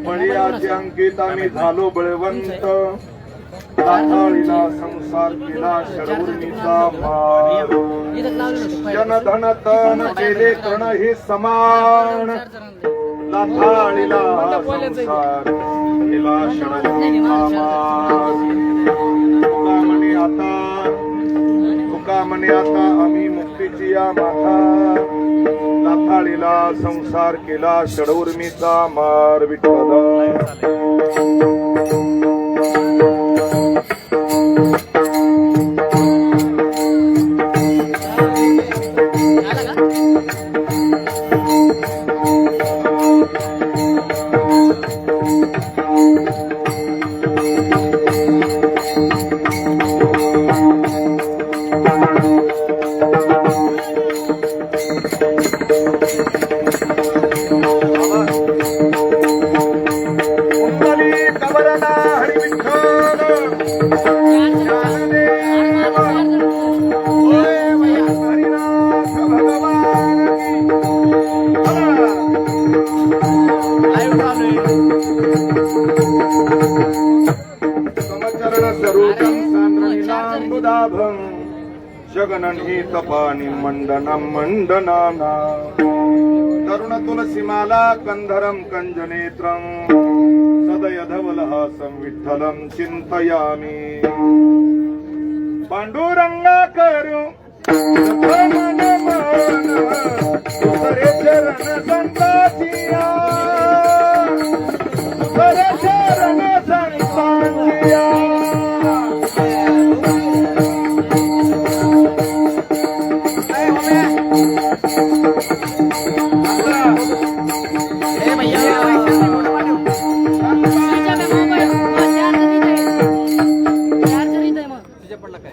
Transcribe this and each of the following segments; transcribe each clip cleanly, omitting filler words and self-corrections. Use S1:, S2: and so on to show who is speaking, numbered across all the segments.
S1: बळीयाचे अंकित आम्ही झालो बळवंत राखाळीला संसार केला षडूर्णीचा भार जनधन तन केले तृण हे समान राखाळीला संसार केला षडूर्णीचा भार आता म्हणे आता आम्ही मुक्तीची या माथा लाथाळीला संसार केला षडउर्मीचा मार विठ्ठल जगननी तपानी मंडनम मंडनाना तरुण तुलसीमाला कंधरम कंजनेत्रम सदय धवलहासं विठ्ठलं चिंतयामि पांडुरंगा करू मन मन तुझे चरण संताचिया तुझे चरण संताचिया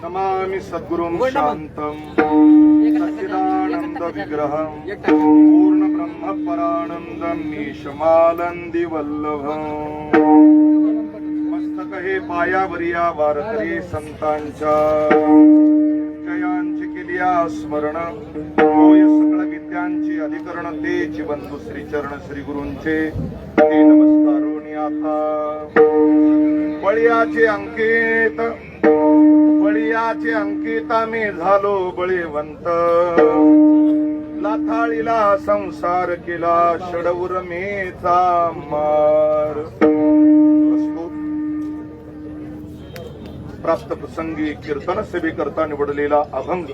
S1: नमामि सद्गुरुं शान्तं सच्चिदानन्द विग्रहं पूर्ण ब्रह्म परानंदं नीशमालंदी वल्लभं मस्तक हे पायावरी या वारकरी संतांच्या जयांची केलिया स्मरण होय सकळ विद्यांची अधिकरण ते जीवंतु श्री चरण श्री गुरूंचे ते नमस्कारोनी आता बळीयाचे अंकित बळीयाचे अंकित मी झालो बळीवंत लाथाळीला संसार केला षडउर्मीचा मार प्राप्त प्रसंगी कीर्तन सेवेकरता निवडलेला अभंग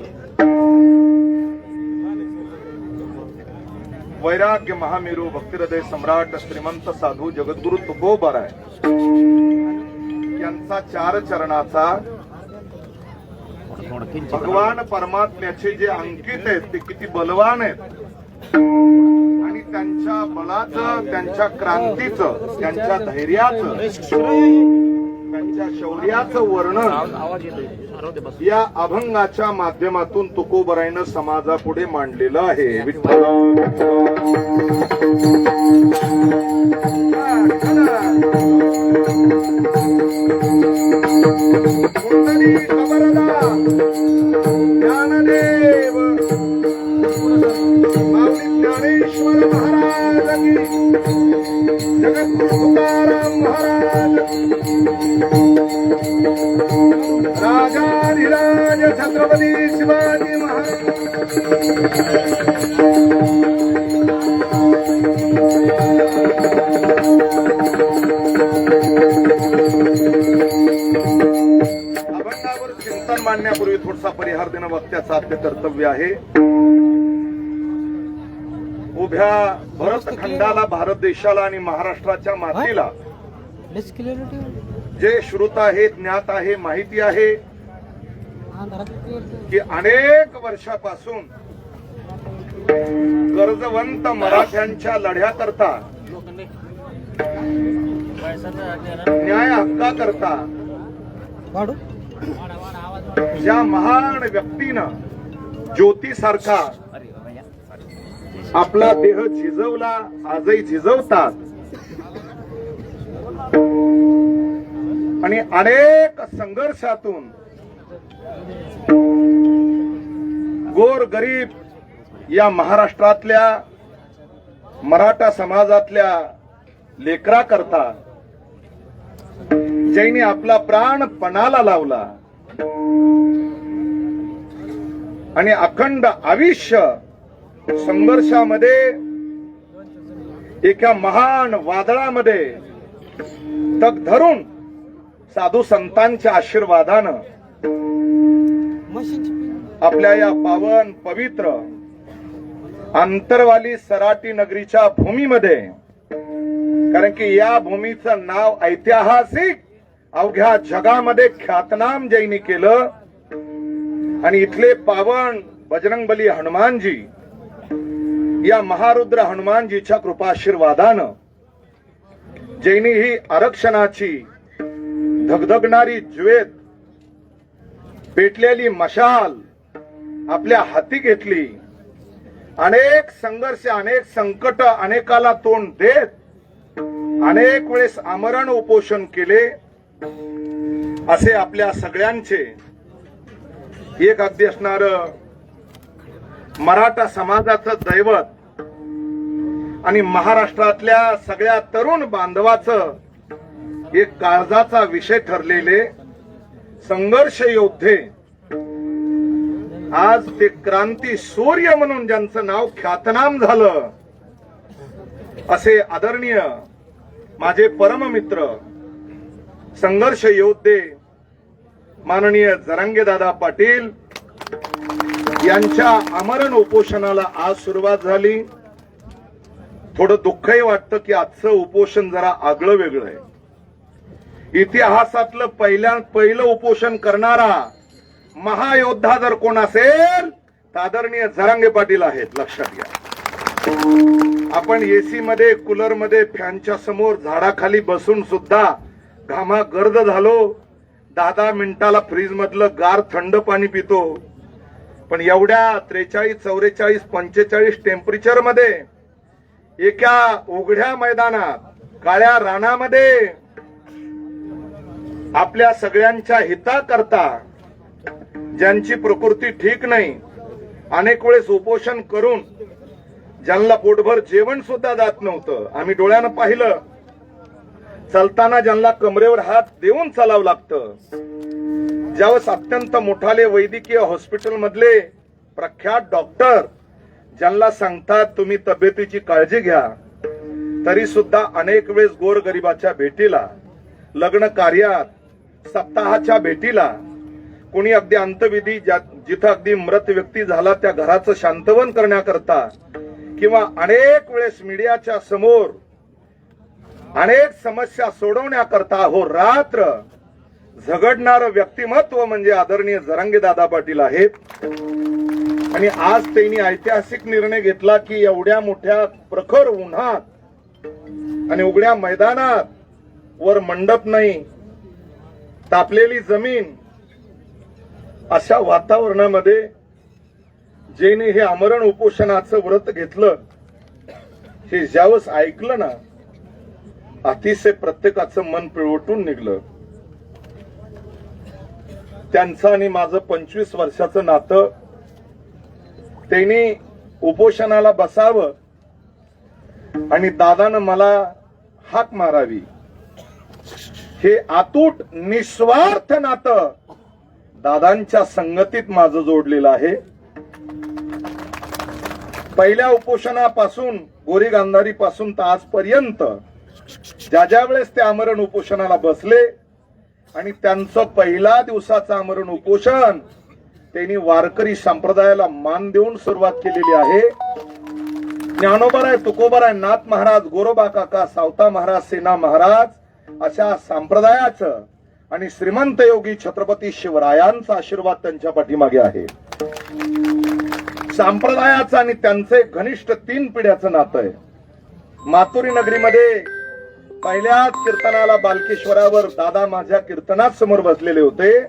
S1: वैराग्य महामेरू भक्तिहृदय सम्राट श्रीमंत साधू जगद्गुरु तुकोबाराय यांचा चार चरणाचा भगवान परमात्म्याचे जे अंकित आहेत ते किती बलवान आहेत आणि त्यांच्या बलाचं त्यांच्या क्रांतीचं त्यांच्या धैर्याचं त्यांच्या शौर्याचं वर्णन या अभंगाच्या माध्यमातून तुकोबरायनं समाजापुढे मांडलेलं आहे विठ्ठल ज्ञानदेव ज्ञानेश्वर महाराज जगद्गुरु तुकाराम महाराज राजाधिराज छत्रपती शिवाजी महाराज अभंगावर चिंतन मांडण्यापूर्वी थोडासा परिहार देणं वक्त्याचं आद्य कर्तव्य आहे. उभ्या भरतखंडाला भारत देशाला आणि महाराष्ट्राच्या मातीला जे श्रुत आहे ज्ञात आहे माहिती आहे की अनेक वर्षापासून गरजवंत मराठ्यांच्या लढ्याकरता न्याय हक्काकरता ज्या महान व्यक्तीनं ज्योतीसारखा आपला देह झिजवला आजही झिजवतात आणि अनेक संघर्षातून गोर गरीब या महाराष्ट्रातल्या मराठा समाजातल्या लेकरा करता ज्यांनी आपला प्राण पणाला लावला आणि अखंड आयुष्य संघर्षामध्ये एका महान वादळामध्ये तग धरून साधू संतांच्या आशीर्वादानं आपल्या या पावन पवित्र अंतरवाली सराटी नगरीच्या भूमीमध्ये, कारण की या भूमीचं नाव ऐतिहासिक अवघ्या जगामध्ये ख्यातनाम जैनी केलं आणि इथले पावन बजरंगबली हनुमानजी या महारुद्र हनुमानजीच्या कृपाशीर्वादानं जैनी ही आरक्षणाची धगधगणारी ज्वेत पेटलेली मशाल आपल्या हाती घेतली. अनेक संघर्ष, अनेक संकट अनेकाला तोंड देत अनेक वेळेस आमरण उपोषण केले. असे आपल्या सगळ्यांचे एक अगदी असणार मराठा समाजाचं दैवत आणि महाराष्ट्रातल्या सगळ्या तरुण बांधवाचं एक काळजाचा विषय ठरलेले संघर्ष योद्धे, आज ते क्रांती सूर्य म्हणून ज्यांचं नाव ख्यातनाम झालं, असे आदरणीय माझे परममित्र संघर्ष योद्धे माननीय जरांगेदादा पाटील यांच्या आमरण उपोषणाला आज सुरुवात झाली. थोडं दुःखही वाटतं की आजचं उपोषण जरा आगळं वेगळं आहे. इतिहासातलं पहिलं उपोषण करणारा महायोद्धा जर कोण असेल तर आदरणीय जरांगे पाटील आहेत, लक्षात घ्या. आपण एसी मध्ये, कूलर मध्ये, फॅनच्या समोर झाडाखाली बसून सुद्धा घामा गर्द झालो. 10 मिनिटाला फ्रीज मधलं गार थंड पाणी पितो. पण एवढ्या 43, 44, 45 टेम्परेचर मध्ये एका उघड्या मैदानात, काळ्या रानामध्ये आपल्या सगळ्यांच्या हिताकरता, ज्यांची प्रकृती ठीक नाही, अनेक वेळेस उपोषण करून ज्यांना पोटभर जेवण सुद्धा जात नव्हतं, आम्ही डोळ्यानं पाहिलं, चालताना ज्यांना कमरेवर हात देऊन चालावं लागतं, ज्यावेळेस अत्यंत मोठाले वैद्यकीय हॉस्पिटल मधले प्रख्यात डॉक्टर ज्यांना सांगतात तुम्ही तब्येतीची काळजी घ्या, तरी सुद्धा अनेक वेळेस गोरगरिबाच्या भेटीला, लग्न कार्यात, सप्ताहाच्या भेटीला, कोणी अगदी अंतविधी जिथं अगदी मृत व्यक्ती झाला त्या घराचं शांतवन करण्याकरता, किंवा अनेक वेळेस मीडियाच्या समोर अनेक समस्या सोडवण्याकरता हो रात्र झगडणारं व्यक्तिमत्व म्हणजे आदरणीय जरांगेदादा पाटील आहेत. आणि आज त्यांनी ऐतिहासिक निर्णय घेतला की एवढ्या मोठ्या प्रखर उन्हात आणि उघड्या मैदानात, वर मंडप नाही, तापलेली जमीन, अशा वातावरणामध्ये ज्यांनी हे आमरण उपोषणाचं व्रत घेतलं, हे ज्यावेळेस ऐकलं ना, अतिशय प्रत्येकाचं मन पिळवटून निघलं. त्यांचं आणि माझं 25 वर्षाचं नातं, त्यांनी उपोषणाला बसावं आणि दादानं मला हाक मारावी, हे अतूट निस्वार्थ नातं दादांच्या संगतीत माझं जोडलेलं आहे. पहिल्या उपोषणापासून, गोरी गांधारी पासून तर आजपर्यंत ज्या वेळेस ते आमरण उपोषणाला बसले आणि त्यांचं पहिला दिवसाचं आमरण उपोषण त्यांनी वारकरी संप्रदायाला मान देऊन सुरुवात केलेली आहे. ज्ञानोबराय, तुकोबराय, नाथ महाराज, गोरोबा काका, सावता महाराज, सेना महाराज अशा संप्रदायाचं आणि श्रीमंत योगी छत्रपती शिवरायांचा आशीर्वाद त्यांच्या पाठीमागे आहे. संप्रदायाचं आणि त्यांचे घनिष्ठ 3 पिढ्याचं नातं आहे. मातुरी नगरीमध्ये पहिल्याच कीर्तनाला बालकेश्वरावर दादा माझ्या कीर्तनात समोर बसलेले होते.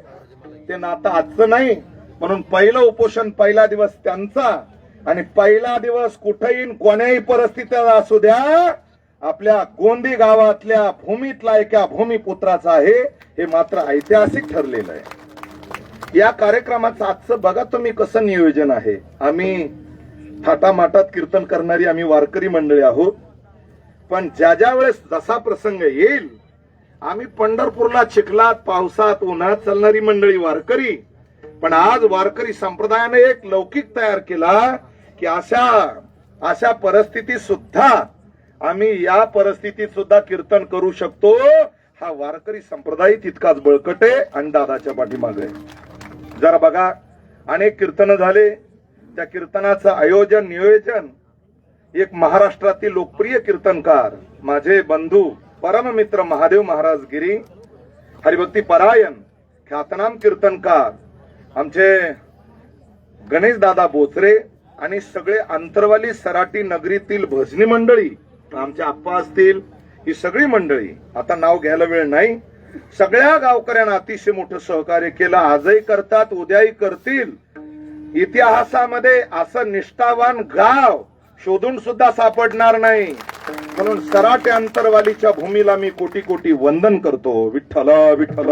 S1: ते नातं आजचं नाही, म्हणून पहिलं उपोषण, पहिला दिवस त्यांचा, आणि पहिला दिवस कुठेही कोण्याही परिस्थितीत असू द्या, आपल्या गोंदी गावातल्या भूमीतला एका भूमिपुत्राचा आहे. हे मात्र ऐतिहासिक ठरलेलं आहे. या कार्यक्रमाचं आजचं बघा तुम्ही कसं नियोजन आहे. आम्ही थाटामाटात कीर्तन करणारी आम्ही वारकरी मंडळी आहोत, पण ज्या वेळेस जसा प्रसंग येईल, आम्ही पंढरपूरला चिखलात, पावसात, उन्हात चालणारी मंडळी वारकरी, पण आज वारकरी संप्रदायाने एक लौकिक तयार केला की अशा परिस्थितीत सुद्धा आम्ही या परिस्थितीत सुद्धा कीर्तन करू शकतो. हा वारकरी संप्रदाय तितकाच बळकट आहे आणि दादाच्या पाठीमागे आहे. जरा बघा, अनेक कीर्तन झाले. त्या कीर्तनाचं आयोजन नियोजन एक महाराष्ट्रातील लोकप्रिय कीर्तनकार माझे बंधू परममित्र महादेव महाराज गिरी, हरिभक्ती परायण ख्यातनाम कीर्तनकार आमचे गणेश दादा बोचरे आणि सगळे अंतरवाली सराटी नगरीतील भजनी मंडळी, आमचे आप्पा असतील, ही सगळी मंडळी, आता नाव घ्यायला वेळ नाही, सगळ्या गावकऱ्यांना अतिशय मोठं सहकार्य केलं. आजही करतात, उद्याही करतील. इतिहासामध्ये असं निष्ठावान गाव शोधून सुद्धा सापडणार नाही. म्हणून सराटे अंतरवालीच्या भूमीला मी कोटी कोटी वंदन करतो. विठ्ठल विठ्ठल.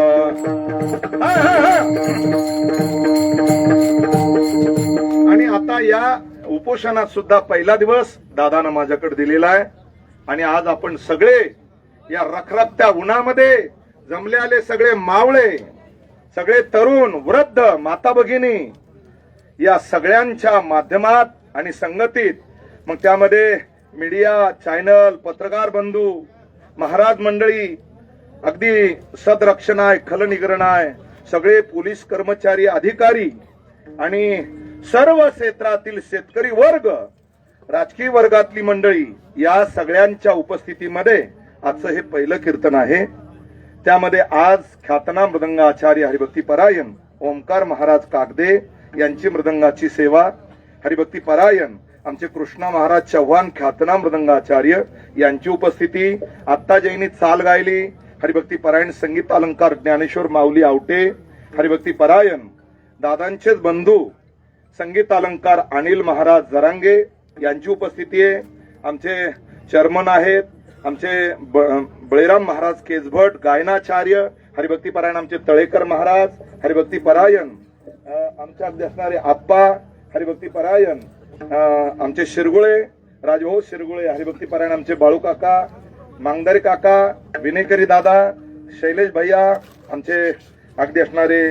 S1: आणि आता या उपोषणात सुद्धा पहिला दिवस दादानं माझ्याकडे दिलेला आहे. आणि आज आपण सगळे या रखरखत्या उन्हामध्ये जमले आले, सगळे मावळे, सगळे तरुण, वृद्ध, माता भगिनी, या सगळ्यांच्या माध्यमात आणि संगतीत, मग त्यामध्ये मीडिया चॅनल, पत्रकार बंधू, महाराज मंडळी, अगदी सदरक्षणाय, खलनिग्रहणाय, सगळे पोलीस कर्मचारी, अधिकारी आणि सर्व क्षेत्रातील शेतकरी वर्ग, राजकीय वर्गातली मंडळी, या सगळ्यांच्या उपस्थितीमध्ये आजचं हे पहिलं कीर्तन आहे. त्यामध्ये आज ख्यातनाम मृदंगाचार्य हरिभक्ती परायण ओमकार महाराज कागदे यांची मृदंगाची सेवा, हरिभक्ती परायण आमचे कृष्णा महाराज चव्हाण ख्यातनाम मृदंगाचार्य यांची उपस्थिती. आत्ता जैनी चाल गायली हरिभक्ती परायण संगीत अलंकार ज्ञानेश्वर माऊली आवटे, हरिभक्ती परायण दादांचेच बंधू संगीत अलंकार अनिल महाराज जरांगे यांची उपस्थिती आहे. आमचे चेअरमन आहेत आमचे बळीराम महाराज केसभट गायनाचार्य, हरिभक्ती परायण आमचे तळेकर महाराज, हरिभक्ती परायण आमच्या असणारे आप्पा, हरिभक्ती परायण आमचे शिरगुळे, राजभाऊ शिरगुळे, हरिभक्ती परायण आमचे बाळू काका, मांगदारी काका, विनेकरी दादा, शैलेश भैया, आमचे अगदी असणारे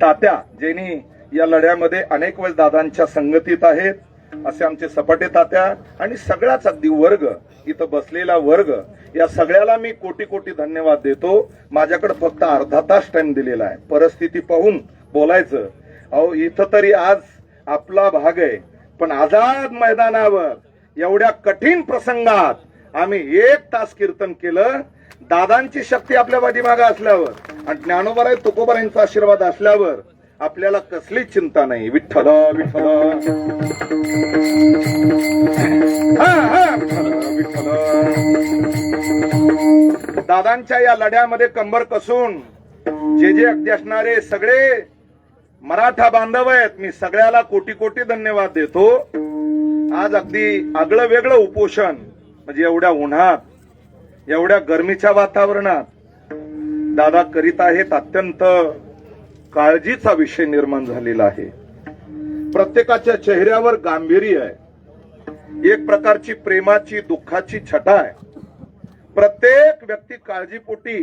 S1: तात्या, ज्यांनी या लढ्यामध्ये अनेक वेळेस दादांच्या संगतीत आहेत, असे आमचे सपाटे तात्या आणि सगळाच अगदी वर्ग, इथं बसलेला वर्ग, या सगळ्याला मी कोटी कोटी धन्यवाद देतो. माझ्याकडे फक्त अर्धा तास टाइम दिलेला आहे परिस्थिती पाहून बोलायचं. अहो इथं तरी आज आपला भाग आहे, पण आझाद मैदानावर एवढ्या कठीण प्रसंगात आम्ही 1 तास कीर्तन केलं. दादांची शक्ती आपल्या पाठीमागे असल्यावर आणि ज्ञानोबराय तुकोबरायांचा आशीर्वाद असल्यावर आपल्याला कसलीच चिंता नाही. विठ्ठल विठ्ठल. विठ्ठल. दादांच्या या लढ्यामध्ये कंबर कसून जे अगदी असणारे सगळे मराठा बांधव आहेत, मी सगळ्याला कोटी कोटी धन्यवाद देतो. आज अगदी आगळं वेगळं उपोषण, म्हणजे एवढ्या उन्हात, एवढ्या गरमीच्या वातावरणात दादा करीत आहेत. अत्यंत काळजीचा विषय निर्माण झालेला आहे. प्रत्येकाच्या चेहऱ्यावर गांभीर्य आहे, एक प्रकारची प्रेमाची दुःखाची छटा आहे. प्रत्येक व्यक्ती काळजीपोटी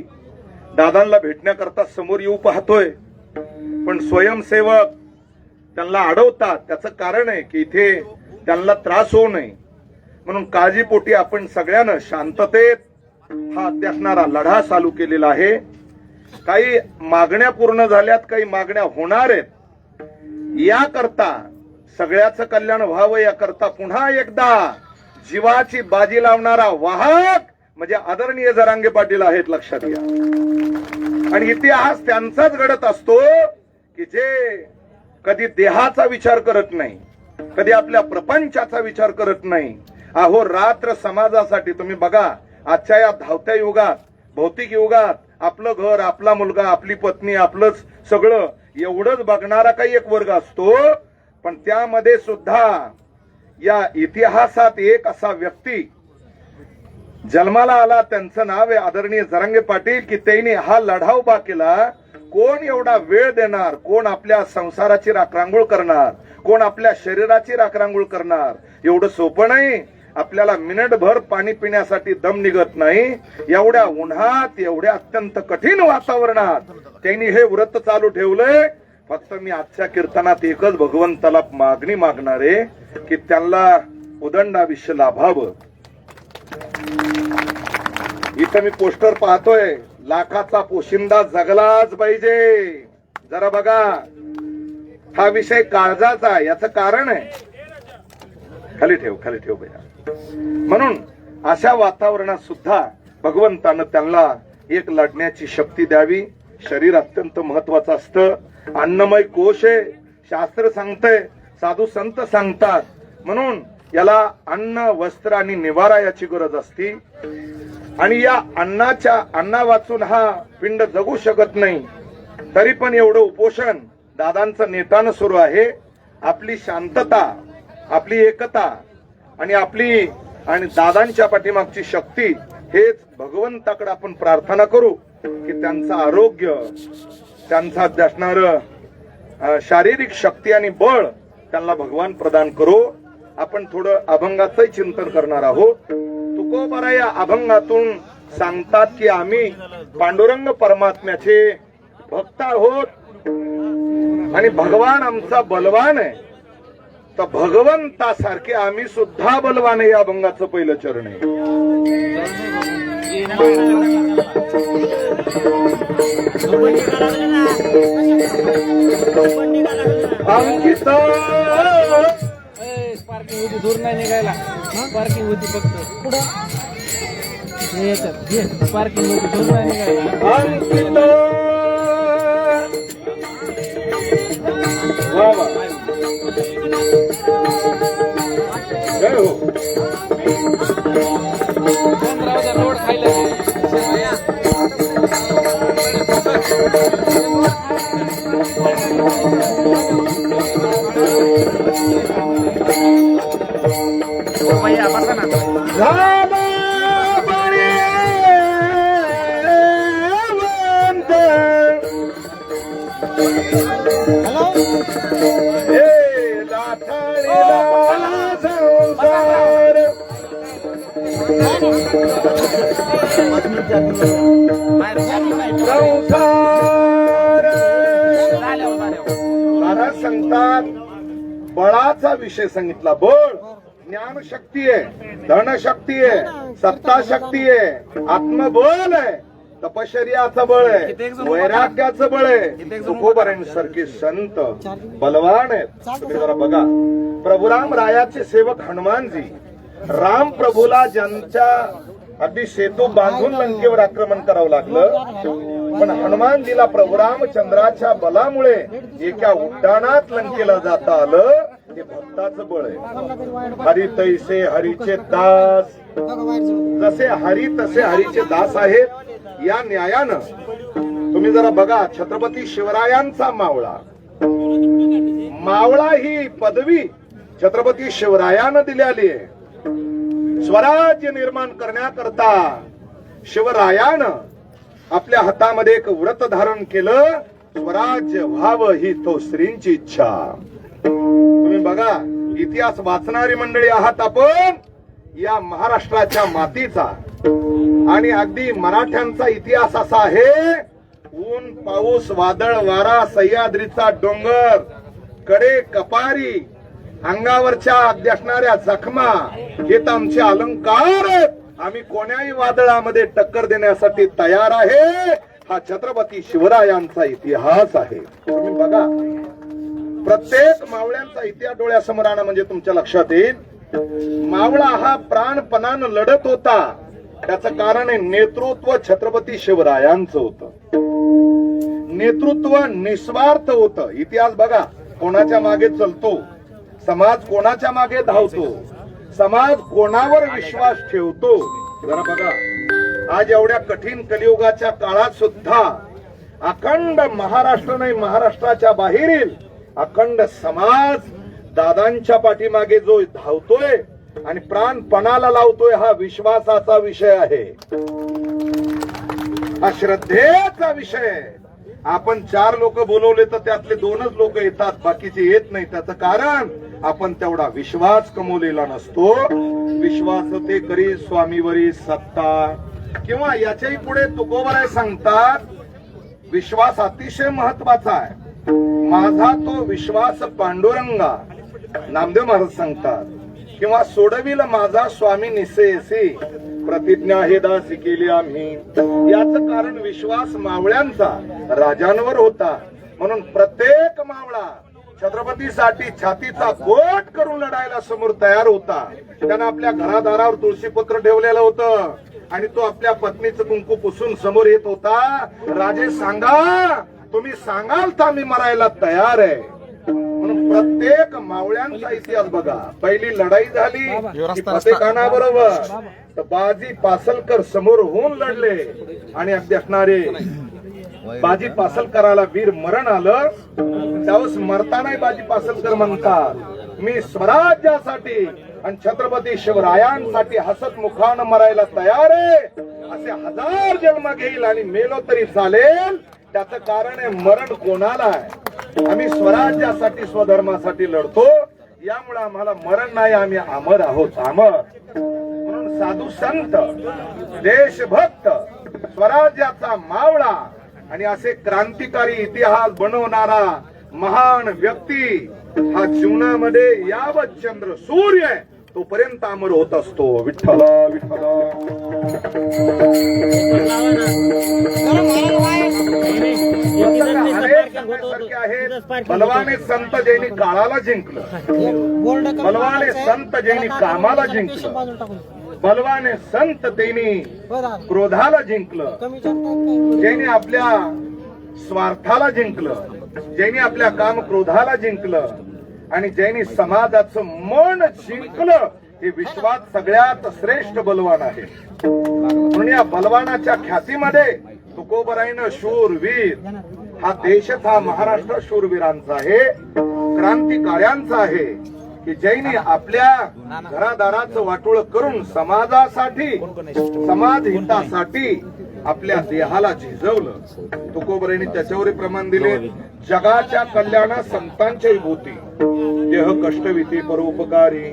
S1: दादांना भेटण्याकरता समोर येऊ पाहतोय, पण स्वयंसेवक त्यांना अडवतात. त्याचं कारण आहे की इथे त्यांना त्रास होऊ नये म्हणून काळजीपोटी आपण सगळ्यांना शांततेत हा अध्यासणारा लढा चालू केलेला आहे. काही मागण्या पूर्ण झाल्यात, काही मागण्या होणार आहेत. याकरता सगळ्याचं कल्याण व्हावं याकरता पुन्हा एकदा जीवाची बाजी लावणारा वाहक म्हणजे आदरणीय जरांगे पाटील आहेत, लक्षात घ्या. आणि इतिहास त्यांचाच घडत असतो की जे कधी देहाचा विचार करत नाही, कधी आपल्या प्रपंचाचा विचार करत नाही. अहो रात्र समाजासाठी तुम्ही बघा, आजच्या या धावत्या युगात, भौतिक युगात आपलं घर, आपला मुलगा, आपली पत्नी, आपलंच सगळं एवढंच बघणारा काही एक वर्ग असतो. पण त्यामध्ये सुद्धा या इतिहासात एक असा व्यक्ती जन्माला आला, त्यांचं नाव आहे आदरणीय जरांगे पाटील, की त्यांनी हा लढा उभा केला. कोण एवढा वेळ देणार, कोण आपल्या संसाराची राखरांगोळ करणार, कोण आपल्या शरीराची राखरांगोळ करणार, एवढं सोपं नाही. आपल्याला मिनिटभर पाणी पिण्यासाठी दम निघत नाही. एवढ्या उन्हात, एवढ्या अत्यंत कठीण वातावरणात त्यांनी हे व्रत चालू ठेवलंय. फक्त मी आजच्या कीर्तनात एकच भगवंताला मागणी मागणार आहे की त्यांना उदंड आयुष्य लाभावं. इथं मी पोस्टर पाहतोय, लाखाचा पोशिंदा जगलाच पाहिजे. जरा बघा, हा विषय काळजाचा आहे. याचं कारण आहे, खाली ठेव भैया. म्हणून अशा वातावरणात सुद्धा भगवंतानं त्यांना एक लढण्याची शक्ती द्यावी. शरीर अत्यंत महत्वाचं असतं. अन्नमय कोश आहे, शास्त्र सांगतंय, साधू संत सांगतात. म्हणून याला अन्न, वस्त्र आणि निवारा याची गरज असती. आणि या अन्ना वाचून हा पिंड जगू शकत नाही. तरी पण एवढं उपोषण दादांचं नेटानं सुरू आहे. आपली शांतता, आपली एकता आणि दादांच्या पाठीमागची शक्ती हेच भगवंताकडे आपण प्रार्थना करू की त्यांचं आरोग्य, त्यांचा असणार शारीरिक शक्ती आणि बळ त्यांना भगवान प्रदान करो. आपण थोडं अभंगाचंही चिंतन करणार आहोत. तुकोबरा या अभंगातून सांगतात की आम्ही पांडुरंग परमात्म्याचे भक्त आहोत आणि भगवान आमचा बलवान आहे. तर भगवंतासारखे आम्ही सुद्धा बलवान आहे. या अभंगाचं पहिलं चरण आहे. अंकित
S2: पार्किंग होती, दूर नाही निघायला. पार्किंग होती फक्त पुढं पार्किंग होती, दूर नाही निघायला.
S1: अंकित वा वा जय हो.
S2: रोड खायला
S1: सांगतात बळाचा विषय सांगितला. बळ ज्ञानशक्ती आहे, धनशक्ती आहे, सत्ता शक्ती आहे, आत्मबळ आहे, तपश्चर्याचं बळ आहे, वैराग्याचं बळ आहे. तुकोबारांसारखे संत बलवान आहेत. तुम्ही जरा बघा, प्रभुराम रायाचे सेवक हनुमानजी राम प्रभूला ज्यांच्या अगदी सेतू बांधून लंकेवर आक्रमण करावं लागलं, पण हनुमानजीला प्रभू रामचंद्राच्या बलामुळे एका उड्डाणात लंकेला जाता आलं. हे भक्ताचं बळ आहे. हरी तैसे हरीचे दास, जसे हरी तसे हरीचे दास आहेत. या न्यायानं तुम्ही जरा बघा, छत्रपती शिवरायांचा मावळा ही पदवी छत्रपती शिवरायानं दिलेली आहे. स्वराज्य निर्माण करण्याकरता शिवरायानं आपल्या हातामध्ये एक व्रत धारण केलं. स्वराज्य व्हावं ही तो श्रींची इच्छा. तुम्ही बघा, इतिहास वाचणारी मंडळी आहात आपण. या महाराष्ट्राच्या मातीचा आणि अगदी मराठ्यांचा इतिहास असा आहे. ऊन, पाऊस, वादळ, वारा, सह्याद्रीचा डोंगर, कडे कपारी, अंगावरच्या अगदी असणाऱ्या जखमा, हे तर आमचे अलंकार आहेत. आम्ही कोण्याही वादळामध्ये टक्कर देण्यासाठी तयार आहे. हा छत्रपती शिवरायांचा इतिहास आहे. तुम्ही बघा, प्रत्येक मावळ्यांचा इतिहास डोळ्यासमोर आणा म्हणजे तुमच्या लक्षात येईल. मावळा हा प्राणपणानं लढत होता. त्याचं कारण आहे नेतृत्व छत्रपती शिवरायांचं होतं. नेतृत्व निस्वार्थ होतं. इतिहास बघा, कोणाच्या मागे चलतो, समाज कोणाच्या मागे धावतो, समाज कोणावर विश्वास ठेवतो. जरा बघा, आज एवढ्या कठीण कलियुगाच्या काळात सुद्धा अखंड महाराष्ट्र नाही, महाराष्ट्राच्या बाहेरील अखंड समाज दादांच्या पाठीमागे जो धावतोय आणि प्राणपणाला लावतोय, हा विश्वासाचा विषय आहे, हा श्रद्धेचा विषय. आपण 4 लोक बोलवले तर त्यातले 2च लोक येतात, बाकीचे येत नाही. त्याचं कारण आपण तेवढा विश्वास कमवलेला नसतो. विश्वास ते करी स्वामीवरी सत्ता. किंवा याच्याही पुढे तुकोबाराय सांगतात, विश्वास अतिशय महत्वाचा आहे. माझा तो विश्वास पांडुरंगा, नामदेव महाराज सांगतात. किंवा सोडविल माझा स्वामी निसेसी, प्रतिज्ञा हे दासी केली आम्ही. याचं कारण विश्वास मावळ्यांचा राजांवर होता. म्हणून प्रत्येक मावळा छत्रपतीसाठी छातीचा गोट करून लढायला समोर तयार होता. त्यानं आपल्या घरादारावर तुळशीपत्र ठेवलेलं होतं आणि तो आपल्या पत्नीचं कुंकू पुसून समोर येत होता. राजे सांगा, तुम्ही सांगाल तर मी मरायला तयार आहे. म्हणून प्रत्येक मावळ्यांचा इतिहास बघा. पहिली लढाई झाली की फतेखानाबरोबर, तर बाजी पासलकर समोर होऊन लढले आणि अगदी असणारे बाजी पासलकराला वीर मरण आलं. त्यावेळेस मरतानाही बाजी पासलकर म्हणतात, मी स्वराज्यासाठी आणि छत्रपती शिवरायांसाठी हसत मुखानं मरायला तयार आहे. असे 1000 जन्म घेईल आणि मेलो तरी चालेल. त्याचं कारण आहे मरण कोणाला आहे. आम्ही स्वराज्यासाठी स्वधर्मासाठी लढतो. यामुळे आम्हाला मरण नाही, आम्ही अमर आहोत, अमर. म्हणून साधू संत, देशभक्त, स्वराज्याचा मावळा आणि असे क्रांतिकारी इतिहास बनवणारा महान व्यक्ती हा जीवनामध्ये यावत चंद्र सूर्य आहे तोपर्यंत अमर होत असतो. विठ्ठल विठ्ठल. बलवाने संत ज्यांनी काळाला जिंकलं, बलवाने संत ज्यांनी कामाला जिंकलं, बलवाने संत त्यांनी क्रोधाला जिंकलं, ज्यांनी आपल्या स्वार्थाला जिंकलं, ज्यांनी आपल्या काम क्रोधाला जिंकलं आणि ज्यांनी समाजाचं मन जिंकलं, हे विश्वात सगळ्यात श्रेष्ठ बलवान आहे. म्हणून या बलवानाच्या ख्यातीमध्ये तुकोबराईनं शूरवीर, हा देशच हा महाराष्ट्र शूरवीरांचा आहे, क्रांतिकार्यांचा आहे की ज्यांनी आपल्या घरादाराचं वाटोळ करून समाजासाठी, समाज हितासाठी आपल्या देहाला झिजवलं. तुकोबराईने त्याच्यावर प्रमाण दिले, जगाच्या कल्याणा संतांच्या विभूती, देह कष्टविती परोपकारी,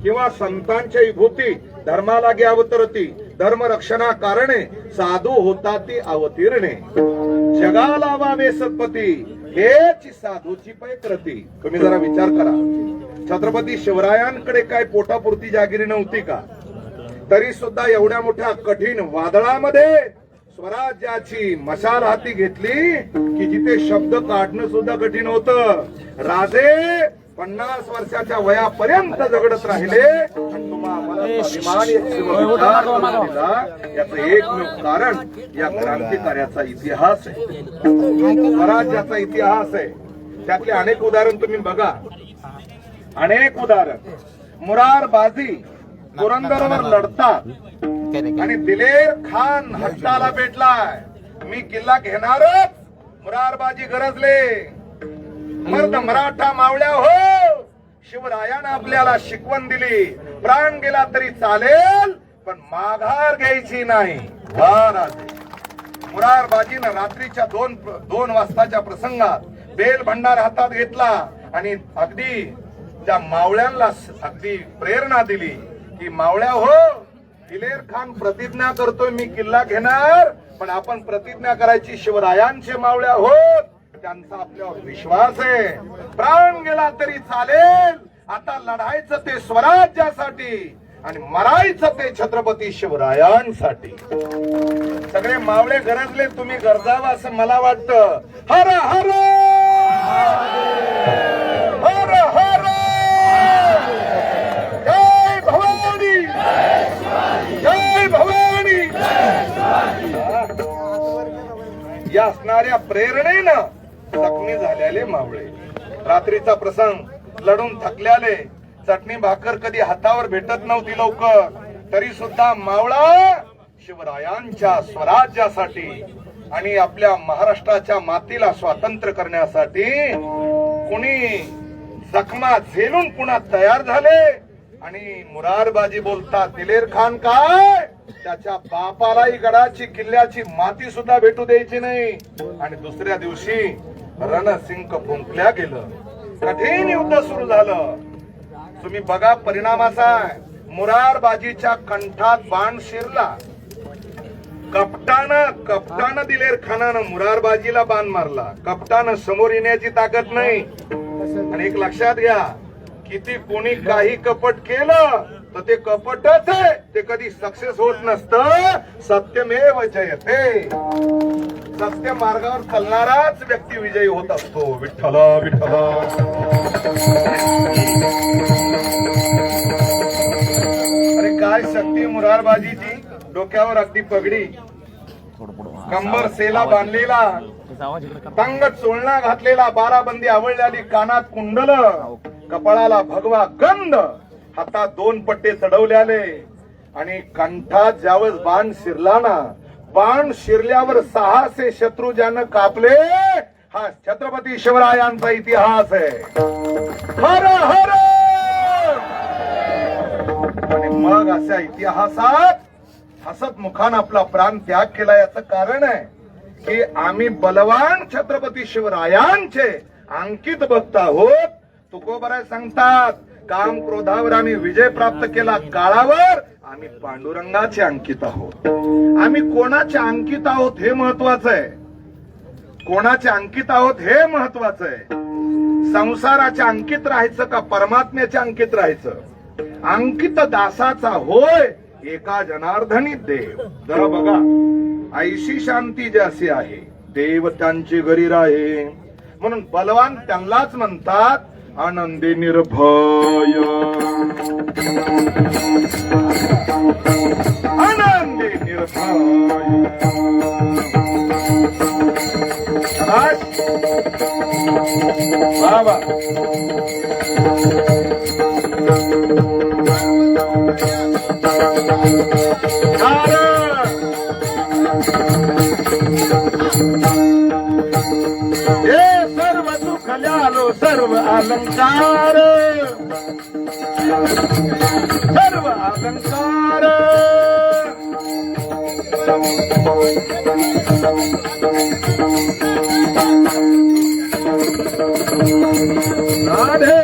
S1: किंवा संतांच्या विभूती धर्माला गे अवतरती, धर्म रक्षणा कारणे साधू होता ती अवतीर्णे, जगाला वावे सत्पती हेची साधूची पैकृती. तुम्ही जरा विचार करा, छत्रपती शिवरायांकडे काय पोटापुरती जागिरी नव्हती का? तरी सुद्धा एवढ्या मोठ्या कठीण वादळामध्ये स्वराज्याची मशाल हाती घेतली की जिथे शब्द काढणं सुद्धा कठीण होतं. राजे 50 वर्षाच्या वयापर्यंत झगडत राहिले आणि तुम्हाला याचं एकमेव कारण या क्रांतिकार्याचा इतिहास आहे, स्वराज्याचा इतिहास आहे. त्यातले अनेक उदाहरण तुम्ही बघा, अनेक उदाहरण. मुरार बाजी पुरंदरवर लढतात आणि दिलेर खान हट्टाला भेटलाय, मी किल्ला घेणारच. मुरारबाजी गरजले, मर्द मराठा मावळ्या हो, शिवरायानं आपल्याला शिकवण दिली, प्राण गेला तरी चालेल पण माघार घ्यायची नाही. मुरारबाजीनं रात्रीच्या 2 वाजताच्या प्रसंगात बेल भंडार हातात घेतला आणि अगदी त्या मावळ्यांना अगदी प्रेरणा दिली की मावळ्या हो, दिलेर खान प्रतिज्ञा करतोय मी किल्ला घेणार, पण आपण प्रतिज्ञा करायची शिवरायांचे मावळ्या होत, त्यांचा आपल्यावर विश्वास आहे. प्राण गेला तरी चालेल, आता लढायचं ते स्वराज्यासाठी आणि मरायचं ते छत्रपती शिवरायांसाठी. सगळे मावळे गरजले, तुम्ही गरजावं असं मला वाटतं. हर हर हर हर जय भवानी, जय भवानी. या असणाऱ्या प्रेरणेनं जखमी झालेले मावळे, रात्रीचा प्रसंग लढून थकल्याले, चटणी भाकर कधी हातावर भेटत नव्हती लवकर, तरी सुद्धा मावळा शिवरायांच्या स्वराज्यासाठी आणि आपल्या महाराष्ट्राच्या मातीला स्वातंत्र्य करण्यासाठी कुणी जखमा झेलून पुन्हा तयार झाले. आणि मुरारबाजी बोलतात, दिलेर खान काय त्याच्या बापालाही गडाची किल्ल्याची माती सुद्धा भेटू द्यायची नाही. आणि दुसऱ्या दिवशी रणसिंग फुंकल्या गेलं, कठीण युद्ध सुरू झालं. तुम्ही बघा परिणामाचा, मुरारबाजीच्या कंठात बाण शिरला. कपटानं दिलेर खानानं मुरारबाजीला बाण मारला. कपटानं समोर येण्याची ताकद नाही. आणि एक लक्षात घ्या, किती कोणी काही कपट केलं तर ते कपटच आहे, ते कधी सक्सेस होत नसतं. सत्यमेव जयते. सत्य मार्गावर चालणाराच व्यक्ती विजयी होत असतो. विठ्ठल विठ्ठल. अरे काय शक्ती मुरारबाजीची. डोक्यावर अगदी पगडी, कंबर सेला बांधलेला, तंगट चोळणा घातलेला, बाराबंदी आवळलेली, कानात कुंडल, कपाळाला भगवा गंध, हातात 2 पट्टे चढवल्याले आणि कंठात ज्यावेळेस बाण शिरला ना, बाण शिरल्यावर 600 शत्रू ज्यानं कापले, हा छत्रपती शिवरायांचा इतिहास आहे. हर हर. आणि मग अशा इतिहासात हसत मुखानं आपला प्राण त्याग केला. याचं कारण आहे की आम्ही बलवान छत्रपती शिवरायांचे अंकित भक्त आहोत. तुकोबराय सांगतात, काम क्रोधावर आम्ही विजय प्राप्त केला, काळावर आम्ही पांडुरंगाचे अंकित आहोत. आम्ही कोणाचे अंकित आहोत हे महत्वाचं आहे. कोणाचे अंकित आहोत हे महत्वाचं आहे. संसाराच्या अंकित राहायचं का परमात्म्याच्या अंकित राहायचं. अंकित दासाचा होय एका जनार्दनी देव. जरा बघा, ऐशी शांती ज्यासी आहे, देव त्यांची घरी राहे. म्हणून बलवान त्यांनाच म्हणतात आनंदी निर्भय. आनंदी निर्भय. बाबा सर्व सुख ल्यालो सर्व अलंकार. सर्व अलंकार. राधे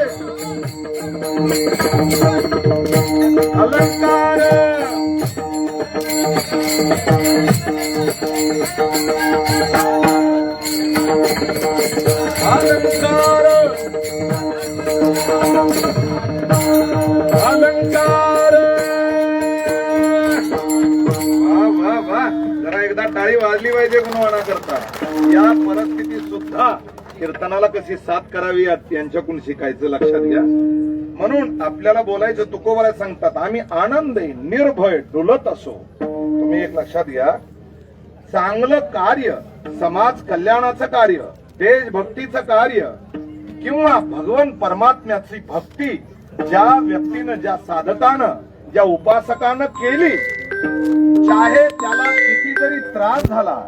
S1: अलंकार. अलंकार. अलंकार. वा वा वा. जरा एकदा टाळी वाजली पाहिजे गुणवाना करता. या परिस्थितीत सुद्धा कीर्तनाला कशी साथ करावी यांच्याकडून शिकायचं. लक्षात घ्या. म्हणून आपल्याला बोलायचं. तुकोबराय सांगतात आम्ही आनंदी निर्भय डुलत असो. तुम्ही एक लक्षात घ्या, चांगलं कार्य, समाज कल्याणाचं कार्य, देशभक्तीचं कार्य किंवा भगवान परमात्म्याची भक्ती ज्या व्यक्तीनं, ज्या साधकानं, ज्या उपासकानं केली, चाहे त्याला किती जरी त्रास झाला,